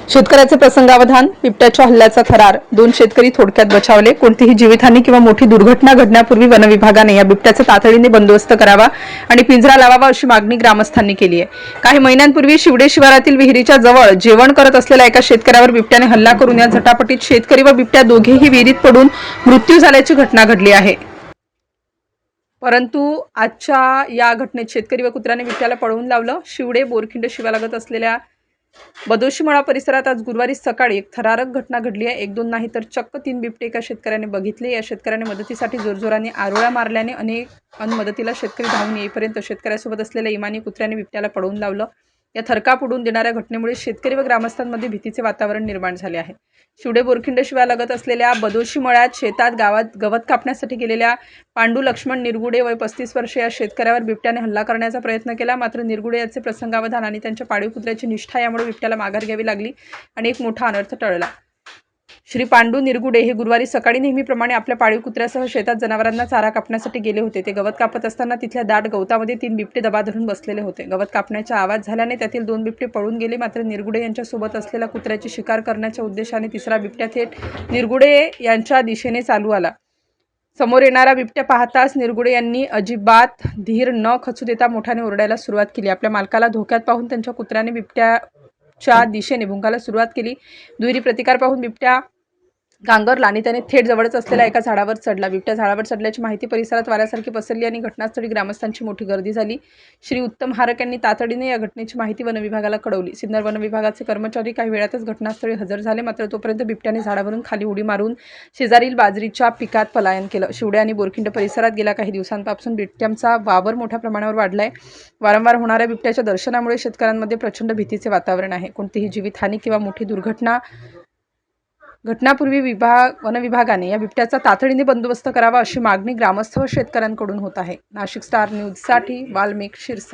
शेतकऱ्याचे प्रसंगावधान, बिबट्याच्या हल्ल्याचा थरार, 2 शेतकरी थोडक्यात बचावले. कोणतीही जीवितहानी किंवा मोठी दुर्घटना घडण्यापूर्वी वन विभागाने या बिबट्याचा तातडीने बंदोबस्त करावा आणि पिंजरा लावावा अशी मागणी ग्रामस्थांनी केली आहे. काही महिन्यांपूर्वी शिवडे शिवारातील विहिरीच्या जवळ जेवण करत असलेल्या एका शेतकऱ्यावर बिबट्याने हल्ला करून या झटापटीत शेतकरी व बिबट्या दोघेही विहिरीत पडून मृत्यू झाल्याची घटना घडली आहे. परंतु आजच्या या घटनेत शेतकरी व कुत्र्याने बिबट्याला पळवून लावलं. शिवडे बोरखिंड शिवालगत असलेल्या बदोशीमळा परिसरात आज गुरुवारी सकाळी एक थरारक घटना घडली आहे. 1-2 नाही तर चक्क 3 बिबटे एका शेतकऱ्याने बघितले. या शेतकऱ्याने मदतीसाठी जोरजोराने आरोळ्या मारल्याने मदतीला शेतकरी धावून येईपर्यंत शेतकऱ्यासोबत असलेल्या इमानी कुत्र्याने बिबट्याला पळवून लावलं. या थरकाप उडून देणाऱ्या घटनेमुळे शेतकरी व ग्रामस्थांमध्ये भीतीचे वातावरण निर्माण झाले आहे. शिवडे बोरखिंड शिवालगत असलेल्या बदोशीमळ्यात शेतात गावात गवत कापण्यासाठी गेलेल्या पांडू लक्ष्मण निरगुडे वय 35 वर्षे या शेतकऱ्यावर बिबट्याने हल्ला करण्याचा प्रयत्न केला. मात्र निरगुडे याचे प्रसंगावधान आणि त्यांच्या पाळीव कुत्र्याची निष्ठा यामुळे बिबट्याला माघार घ्यावी लागली आणि एक मोठा अनर्थ टळला. श्री पांडू निरगुडे हे गुरुवारी सकाळी नेहमीप्रमाणे आपल्या पाळीव कुत्र्यासह शेतात जनावरांना चारा कापण्यासाठी गेले होते. ते गवत कापत असताना तिथल्या दाट गवतामध्ये 3 बिबटे दबा धरून बसलेले होते. गवत कापण्याचा आवाज झाल्याने त्यातील 2 बिबटे पळून गेले. मात्र निरगुडे यांच्यासोबत असलेल्या कुत्र्याची शिकार करण्याच्या उद्देशाने तिसरा बिबट्या थेट निरगुडे यांच्या दिशेने चालू आला. समोर येणारा बिबट्या पाहताच निरगुडे यांनी अजिबात धीर न खचू देता मोठ्याने ओरडायला सुरुवात केली. आपल्या मालकाला धोक्यात पाहून त्यांच्या कुत्र्याने बिबट्याच्या दिशेने भुंकायला सुरुवात केली. दुहेरी प्रतिकार पाहून बिबट्या गांगरला आणि त्याने थेट जवळच असलेल्या एका झाडावर चढला. बिबट्या झाडावर चढल्याची माहिती परिसरात वाऱ्यासारखी पसरली आणि घटनास्थळी ग्रामस्थांची मोठी गर्दी झाली. श्री उत्तम हारक यांनी तातडीने या घटनेची माहिती वन विभागाला कळवली. सिन्नर वन विभागाचे कर्मचारी काही वेळातच घटनास्थळी हजर झाले. मात्र तोपर्यंत बिबट्याने झाडावरून खाली उडी मारून शेजारील बाजरीच्या पिकात पलायन केलं. शिवडे आणि बोरखिंड परिसरात गेल्या काही दिवसांपासून बिबट्यांचा वावर मोठ्या प्रमाणावर वाढलाय. वारंवार होणाऱ्या बिबट्याच्या दर्शनामुळे शेतकऱ्यांमध्ये प्रचंड भीतीचे वातावरण आहे. कोणतीही जीवितहानी किंवा मोठी दुर्घटना घटनापूर्वी वन विभागाने या बिबट्याचा तातडीने बंदोबस्त करावा अशी मागणी ग्रामस्थ व शेतकऱ्यांकडून होत आहे. नाशिक स्टार न्यूजसाठी वाल्मिक शिरसाट.